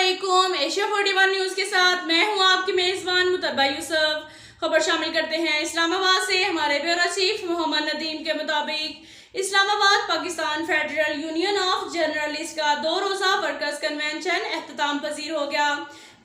अस्सलामुअलैकुम। Asia 41 news के साथ मैं हूं आपकी मेजबान मुतब्बा यूसुफ। खबर शामिल करते हैं इस्लामाबाद से। हमारे ब्यूरो चीफ मोहम्मद नदीम के मुताबिक Islamabad Pakistan federal union of journalist का 2 रोजा वर्कर्स कन्वेंशन एख्तिताम पजीर हो गया।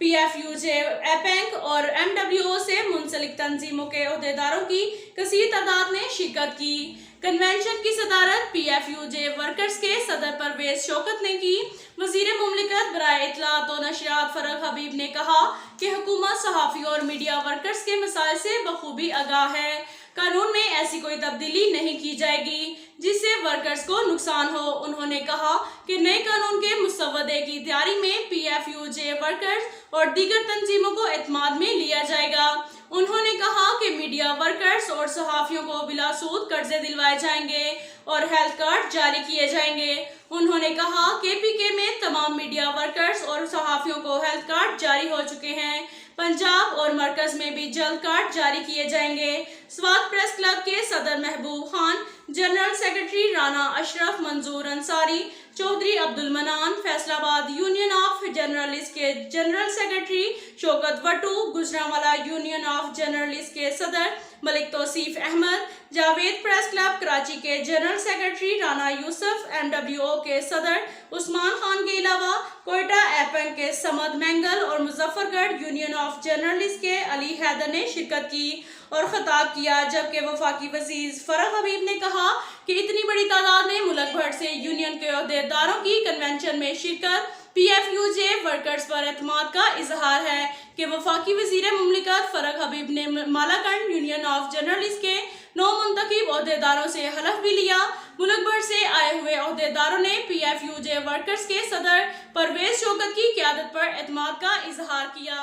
PFUJ, एपेंक और MWO से मुंसलिक तंजीमों के अहदेदारों की कसीर तादाद ने शिरकत की। कन्वेंशन की सदारत PFUJ वर्कर्स के सदर परवेज शौकत ने की। वजीर मुमलिकत बराए इत्तलात और नशरियात फरग हबीब ने कहा कि हुकूमत सहाफ़ी और मीडिया वर्कर्स के मसाइल से बखूबी आगाह है। कानून में ऐसी कोई तब्दीली नहीं की जाएगी जिससे वर्कर्स को नुकसान हो। उन्होंने कहा कि नए कानून के मुसवदे की तैयारी में PFUJ वर्कर्स और दीगर तंजीमों को एतमाद में लिया जाएगा। उन्होंने कहा कि मीडिया वर्कर्स और सहाफ़ियों को बिलासूद कर्जे दिलवाए जाएंगे और हेल्थ कार्ड जारी किए जाएंगे। उन्होंने कहा कि PK में तमाम मीडिया वर्कर्स और सहाफ़ियों को हेल्थ कार्ड जारी हो चुके हैं। पंजाब और मरकज में भी जल्द कार्ड जारी किए जाएंगे। स्वात प्रेस क्लब के सदर Mahboob Khan, general secretary Rana Ashraf Manzoor Ansari, Chaudhry Abdul Manan, Faisalabad union of journalist के general secretary Shaukat Wattoo, Gujranwala union of journalist के सदर मलिक तौसीफ अहमद, जावेद प्रेस क्लब कराची के general secretary Rana Yousuf, MWO के सदर उस्मान खान के अलावा कोयटा एपेंक के समद मैंगल और मुजफ्फरगढ़ यूनियन ऑफ जर्नलिस्ट के अली हैदर ने शिरकत की और खिताब किया। जबकि वफाकी वजीर फरग हबीब ने कहा कि इतनी बड़ी तादाद में मुल्क भर से यूनियन के अहदेदारों की कन्वेंशन में शिरकत PFUJ वर्कर्स पर एतमाद का इजहार है कि वफाकी वजीर मुमलिकत फरग हबीब ने मालाकंड यूनियन ऑफ जर्नलिस्ट के 9 मुंतखब अहदेदारों से हलफ भी लिया। मुल्क भर से आए हुए अहदेदारों ने PFUJ वर्कर्स के सदर परवेज शौकत की क़यादत पर एतमाद का इजहार किया।